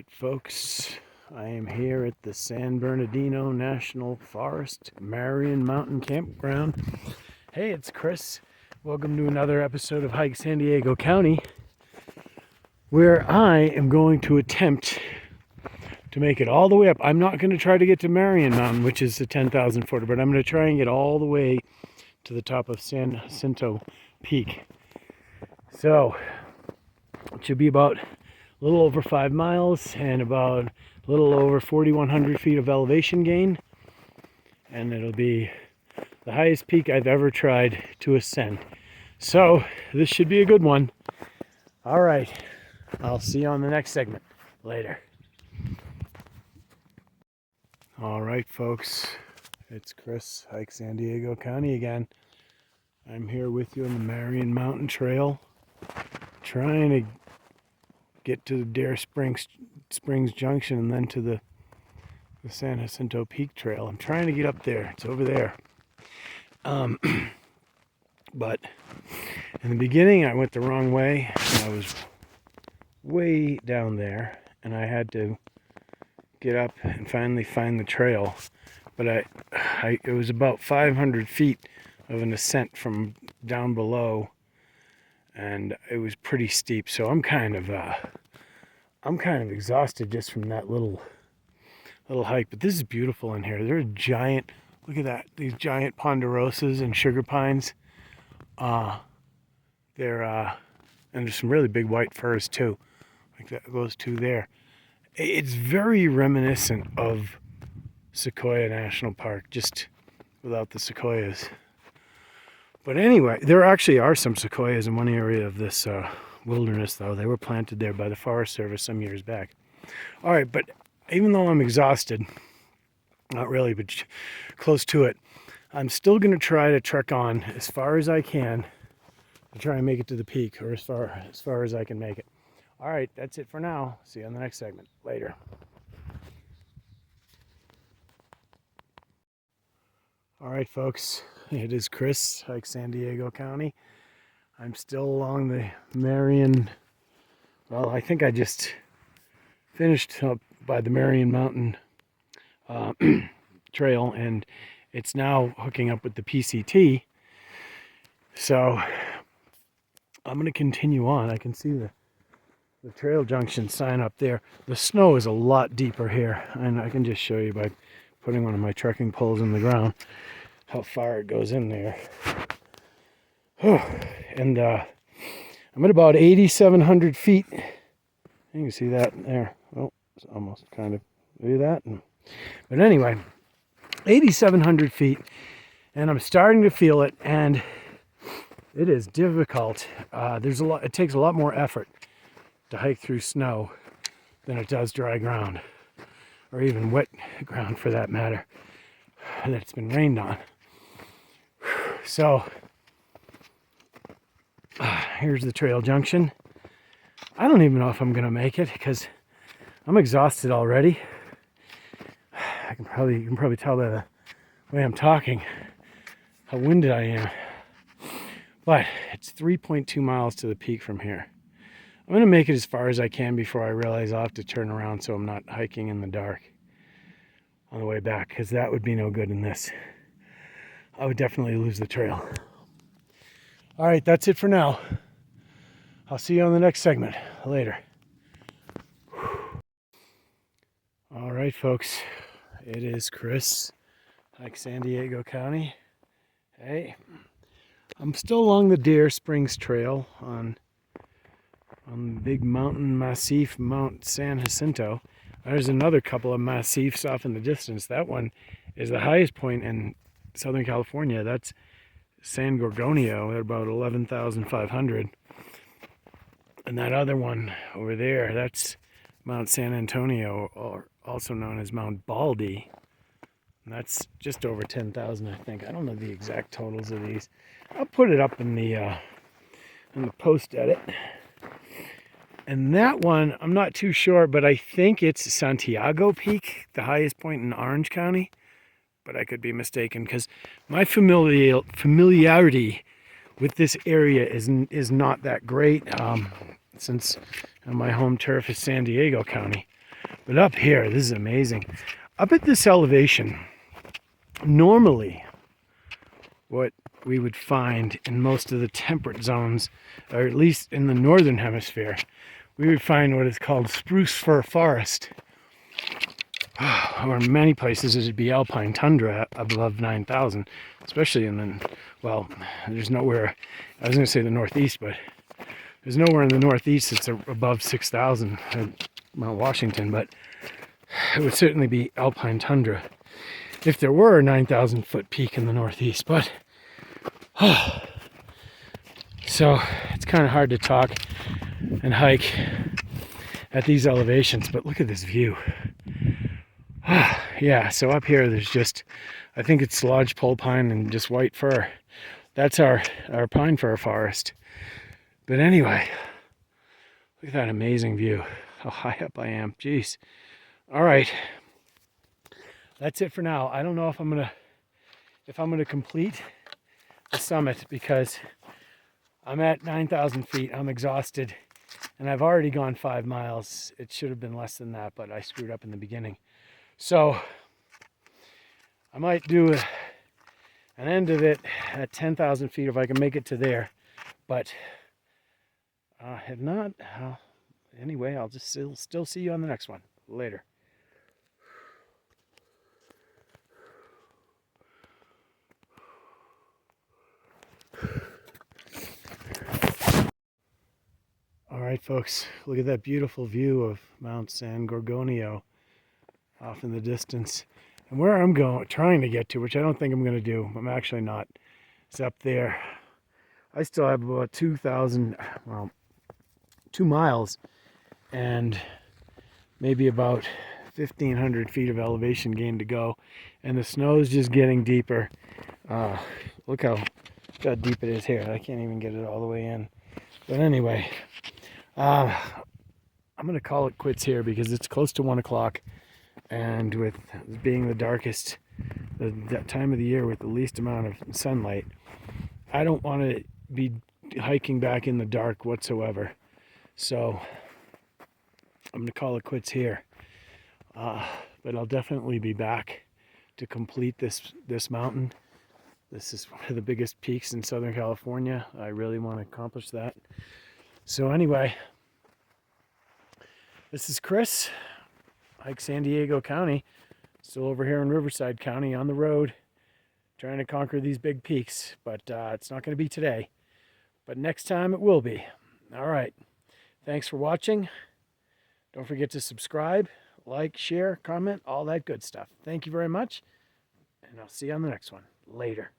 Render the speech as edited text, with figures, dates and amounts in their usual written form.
right, folks, I am here at the San Bernardino National Forest Marion Mountain Campground. Hey, it's Chris. Welcome to another episode of Hike San Diego County, where I am going to attempt to make it all the way up. I'm not going to try to get to Marion Mountain, which is a 10,000 footer, but I'm going to try and get all the way to the top of San Jacinto Peak. So it should be about a little over 5 miles and about a little over 4,100 feet of elevation gain, and it'll be the highest peak I've ever tried to ascend. So this should be a good one. All right, I'll see you on the next segment later. All right, folks, it's Chris, Hike San Diego County again. I'm here with you on the Marion Mountain Trail, trying to get to the Dare Springs Junction and then to the San Jacinto Peak Trail. I'm trying to get up there. It's over there. But in the beginning, I went the wrong way. I was way down there, and I had to get up and finally find the trail. But it was about 500 feet of an ascent from down below, and it was pretty steep. So I'm kind of exhausted just from that little hike. But this is beautiful in here. There are giant, look at that, these giant ponderosas and sugar pines. And there's some really big white firs too, like that, those two there. It's very reminiscent of Sequoia National Park, just without the sequoias. But anyway, there actually are some sequoias in one area of this wilderness, though. They were planted there by the Forest Service some years back. All right, but even though I'm exhausted, not really, but close to it, I'm still going to try to trek on as far as I can to try and make it to the peak, or as far as I can make it. All right, that's it for now. See you on the next segment later. All right, folks, it is Chris, Hike San Diego County. I'm still along the Marion, well, I think I just finished up by the Marion Mountain trail, and it's now hooking up with the PCT. So I'm going to continue on. I can see the trail junction sign up there. The snow is a lot deeper here, and I can just show you by putting one of my trekking poles in the ground how far it goes in there. And I'm at about 8,700 feet. You can see that there. Oh, it's almost kind of, do that. But anyway, 8,700 feet, and I'm starting to feel it, and it is difficult. It takes a lot more effort to hike through snow than it does dry ground, or even wet ground for that matter, that's been rained on. So here's the trail junction. I don't even know if I'm gonna make it because I'm exhausted already. You can probably tell by the way I'm talking how winded I am. But it's 3.2 miles to the peak from here. I'm gonna make it as far as I can before I realize I'll have to turn around so I'm not hiking in the dark on the way back, because that would be no good in this. I would definitely lose the trail. All right, that's it for now. I'll see you on the next segment later. All right, folks, it is Chris, Hike San Diego County. Hey, I'm still along the Dare Springs Trail on the big mountain massif, Mount San Jacinto. There's another couple of massifs off in the distance. That one is the highest point in Southern California. That's San Gorgonio at about 11,500. And that other one over there, that's Mount San Antonio, or also known as Mount Baldy. And that's just over 10,000, I think. I don't know the exact totals of these. I'll put it up in the post edit. And that one, I'm not too sure, but I think it's Santiago Peak, the highest point in Orange County. But I could be mistaken, because my familiarity with this area is not that great, since my home turf is San Diego County. But up here, this is amazing. Up at this elevation, normally what we would find in most of the temperate zones, or at least in the northern hemisphere, we would find what is called spruce fir forest. Or in many places it would be alpine tundra above 9,000, especially in the, well, there's nowhere, I was going to say the northeast, but there's nowhere in the northeast that's above 6,000 at Mount Washington, but it would certainly be alpine tundra if there were a 9,000 foot peak in the northeast. But so it's kind of hard to talk and hike at these elevations, but look at this view. Yeah, so up here there's just, I think it's lodgepole pine and just white fir. That's our pine fir forest. But anyway, look at that amazing view. How high up I am. Jeez. All right. That's it for now. I don't know if I'm gonna complete the summit because I'm at 9,000 feet. I'm exhausted and I've already gone 5 miles. It should have been less than that, but I screwed up in the beginning. So I might do an end of it at 10,000 feet if I can make it to there. But if not, anyway, I'll just still see you on the next one. Later. All right, folks, look at that beautiful view of Mount San Gorgonio off in the distance. And where I'm trying to get to, which I don't think I'm going to do, I'm actually not, it's up there. I still have about 2 miles and maybe about 1,500 feet of elevation gain to go. And the snow's just getting deeper. Look how deep it is here. I can't even get it all the way in. But anyway, I'm going to call it quits here because it's close to 1 o'clock. And with being the darkest, that time of the year with the least amount of sunlight, I don't want to be hiking back in the dark whatsoever. So I'm going to call it quits here. But I'll definitely be back to complete this mountain. This is one of the biggest peaks in Southern California. I really want to accomplish that. So anyway, this is Chris, Hike San Diego County, still over here in Riverside County on the road, trying to conquer these big peaks, but it's not going to be today. But next time it will be. All right. Thanks for watching. Don't forget to subscribe, like, share, comment, all that good stuff. Thank you very much, and I'll see you on the next one. Later.